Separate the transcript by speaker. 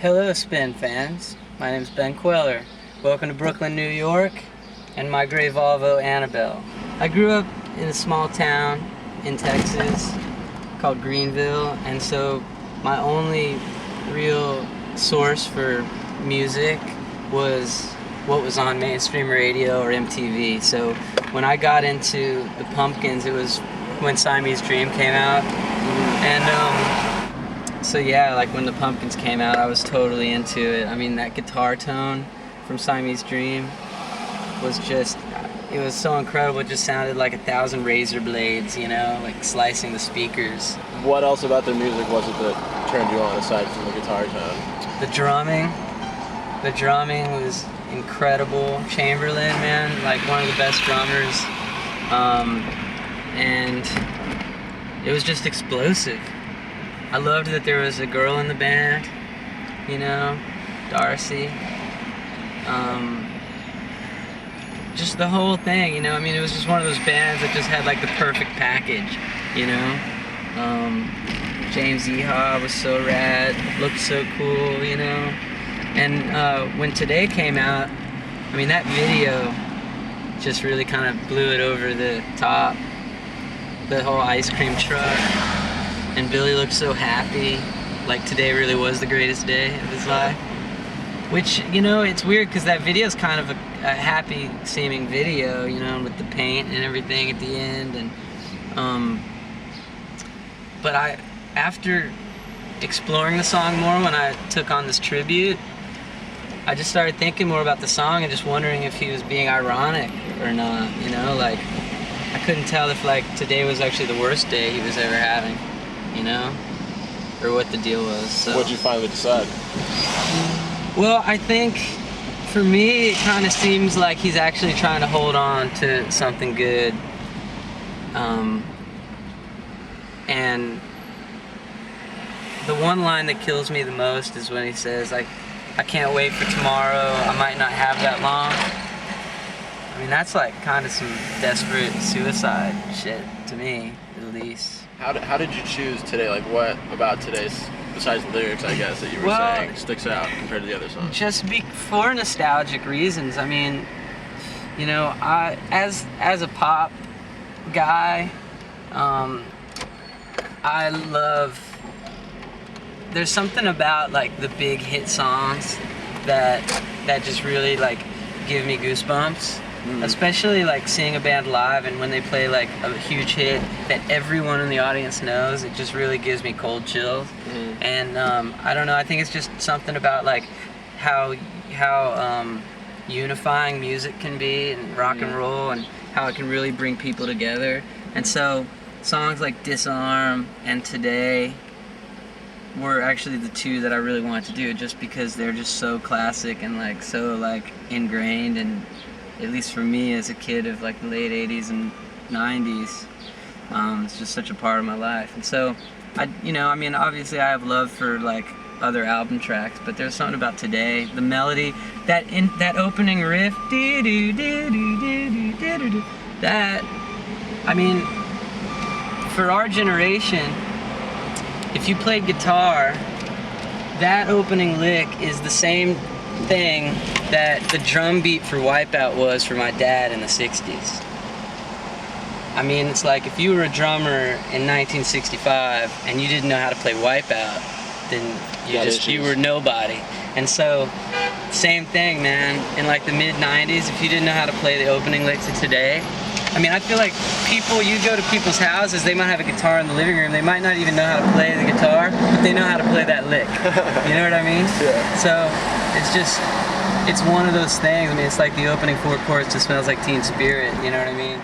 Speaker 1: Hello, Spin fans. My name's Ben Kweller. Welcome to Brooklyn, New York, and my gray Volvo, Annabelle. I grew up in a small town in Texas called Greenville, and so my only real source for music was what was on mainstream radio or MTV. So when I got into the Pumpkins, it was when Siamese Dream came out, and so yeah, like when the Pumpkins came out, I was totally into it. I mean, that guitar tone from Siamese Dream was just, it was so incredible. It just sounded like 1,000 razor blades, you know, like slicing the speakers.
Speaker 2: What else about their music was it that turned you on aside from the guitar tone?
Speaker 1: The drumming was incredible. Chamberlain, man, like one of the best drummers. And it was just explosive. I loved that there was a girl in the band, you know, Darcy. Just the whole thing, you know, I mean, it was just one of those bands that just had like the perfect package, you know. James Eha was so rad, looked so cool, you know. And when Today came out, I mean, that video just really kind of blew it over the top. The whole ice cream truck. And Billy looked so happy, like today really was the greatest day of his life. Which, you know, it's weird because that video is kind of a happy seeming video, you know, with the paint and everything at the end. And but after exploring the song more, when I took on this tribute, I just started thinking more about the song and just wondering if he was being ironic or not, you know, like I couldn't tell if like today was actually the worst day he was ever having. You know, or what the deal was. So.
Speaker 2: What'd you finally decide?
Speaker 1: Well, I think for me it kind of seems like he's actually trying to hold on to something good. And the one line that kills me the most is when he says, like, I can't wait for tomorrow, I might not have that long. I mean, that's like kind of some desperate suicide shit to me, at least.
Speaker 2: How did you choose Today? Like, what about Today's, besides the lyrics, I guess, that you were saying, sticks out compared to the other songs?
Speaker 1: Just for nostalgic reasons. I mean, you know, I as a pop guy, I love. There's something about like the big hit songs that just really like give me goosebumps. Especially like seeing a band live, and when they play like a huge hit that everyone in the audience knows, it just really gives me cold chills. And I don't know, I think it's just something about like how unifying music can be, and rock and roll, and how it can really bring people together. And so songs like Disarm and Today were actually the two that I really wanted to do, just because they're just so classic and like so like ingrained, and at least for me as a kid of like the late 80s and 90s, it's just such a part of my life. And so, you know, I mean, obviously I have love for like other album tracks, but there's something about Today, the melody, that opening riff, that, I mean, for our generation, if you played guitar, that opening lick is the same thing that the drum beat for Wipeout was for my dad in the 60s. I mean, it's like if you were a drummer in 1965 and you didn't know how to play Wipeout, then you were nobody. And so, same thing, man. In like the mid-90s, if you didn't know how to play the opening licks of Today, I mean, I feel like you go to people's houses, they might have a guitar in the living room, they might not even know how to play the guitar, but they know how to play that lick. You know what I mean?
Speaker 2: Yeah.
Speaker 1: So, it's one of those things. I mean, it's like the opening four chords to Smells Like Teen Spirit, you know what I mean?